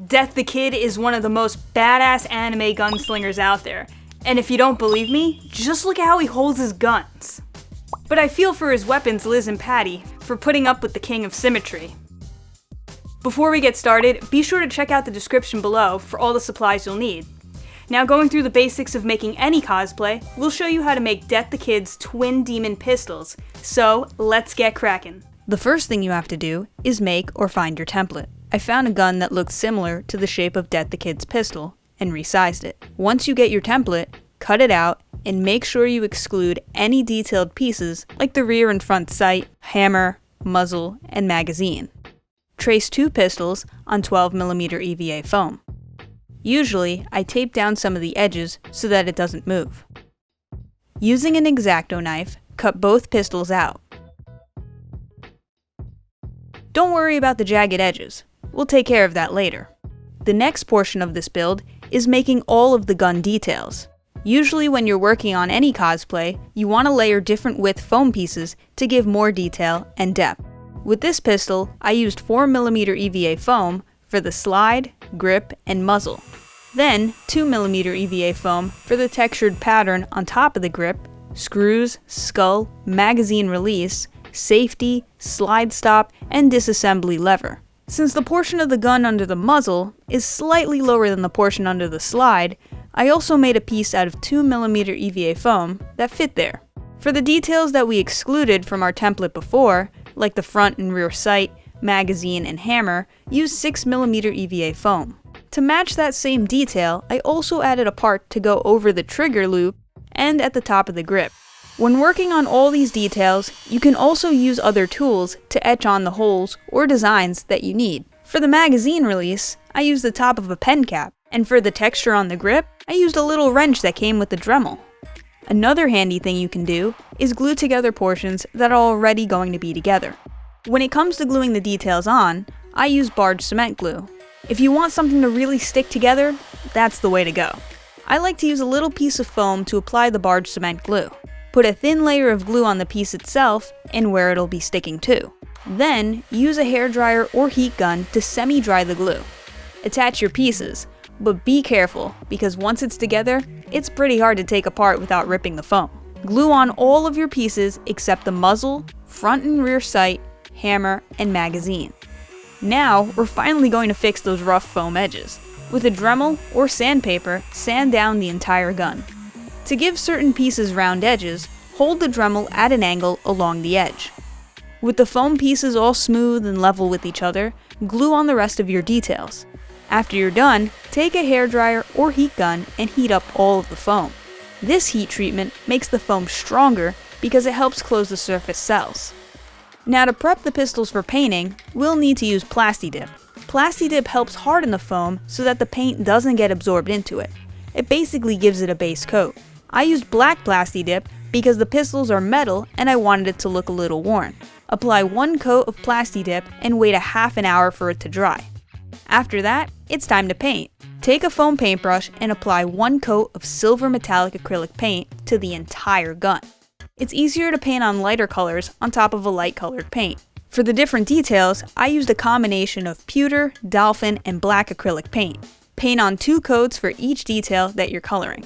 Death the Kid is one of the most badass anime gunslingers out there, and if you don't believe me, just look at how he holds his guns. But I feel for his weapons, Liz and Patty, for putting up with the king of symmetry. Before we get started, be sure to check out the description below for all the supplies you'll need. Now, going through the basics of making any cosplay, we'll show you how to make Death the Kid's twin demon pistols, so let's get cracking. The first thing you have to do is make or find your template. I found a gun that looked similar to the shape of Death the Kid's pistol and resized it. Once you get your template, cut it out and make sure you exclude any detailed pieces like the rear and front sight, hammer, muzzle, and magazine. Trace 2 pistols on 12mm EVA foam. Usually, I tape down some of the edges so that it doesn't move. Using an X-Acto knife, cut both pistols out. Don't worry about the jagged edges. We'll take care of that later. The next portion of this build is making all of the gun details. Usually when you're working on any cosplay, you want to layer different width foam pieces to give more detail and depth. With this pistol, I used 4mm EVA foam for the slide, grip, and muzzle. Then 2mm EVA foam for the textured pattern on top of the grip, screws, skull, magazine release, safety, slide stop, and disassembly lever. Since the portion of the gun under the muzzle is slightly lower than the portion under the slide, I also made a piece out of 2mm EVA foam that fit there. For the details that we excluded from our template before, like the front and rear sight, magazine, and hammer, use 6mm EVA foam. To match that same detail, I also added a part to go over the trigger loop and at the top of the grip. When working on all these details, you can also use other tools to etch on the holes or designs that you need. For the magazine release, I used the top of a pen cap, and for the texture on the grip, I used a little wrench that came with the Dremel. Another handy thing you can do is glue together portions that are already going to be together. When it comes to gluing the details on, I use barge cement glue. If you want something to really stick together, that's the way to go. I like to use a little piece of foam to apply the barge cement glue. Put a thin layer of glue on the piece itself and where it'll be sticking to. Then, use a hairdryer or heat gun to semi-dry the glue. Attach your pieces, but be careful because once it's together, it's pretty hard to take apart without ripping the foam. Glue on all of your pieces except the muzzle, front and rear sight, hammer, and magazine. Now, we're finally going to fix those rough foam edges. With a Dremel or sandpaper, sand down the entire gun. To give certain pieces round edges, hold the Dremel at an angle along the edge. With the foam pieces all smooth and level with each other, glue on the rest of your details. After you're done, take a hairdryer or heat gun and heat up all of the foam. This heat treatment makes the foam stronger because it helps close the surface cells. Now to prep the pistols for painting, we'll need to use Plasti-Dip. Plasti-Dip helps harden the foam so that the paint doesn't get absorbed into it. It basically gives it a base coat. I used black Plasti-Dip because the pistols are metal and I wanted it to look a little worn. Apply 1 coat of Plasti-Dip and wait a half an hour for it to dry. After that, it's time to paint. Take a foam paintbrush and apply 1 coat of silver metallic acrylic paint to the entire gun. It's easier to paint on lighter colors on top of a light colored paint. For the different details, I used a combination of pewter, dolphin, and black acrylic paint. Paint on 2 coats for each detail that you're coloring.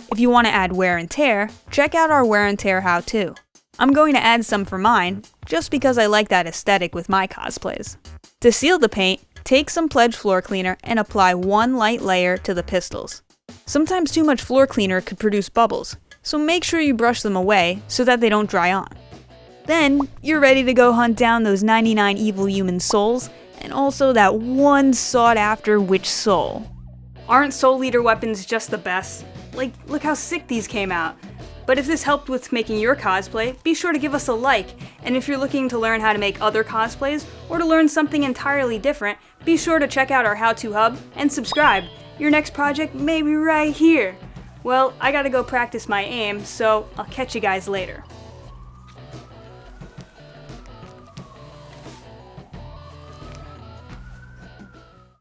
If you want to add wear and tear, check out our wear and tear how-to. I'm going to add some for mine, just because I like that aesthetic with my cosplays. To seal the paint, take some Pledge floor cleaner and apply 1 light layer to the pistols. Sometimes too much floor cleaner could produce bubbles, so make sure you brush them away so that they don't dry on. Then, you're ready to go hunt down those 99 evil human souls, and also that one sought-after witch soul. Aren't Soul Eater weapons just the best? Like, look how sick these came out. But if this helped with making your cosplay, be sure to give us a like, and if you're looking to learn how to make other cosplays, or to learn something entirely different, be sure to check out our how-to hub, and subscribe. Your next project may be right here. Well, I gotta go practice my aim, so I'll catch you guys later.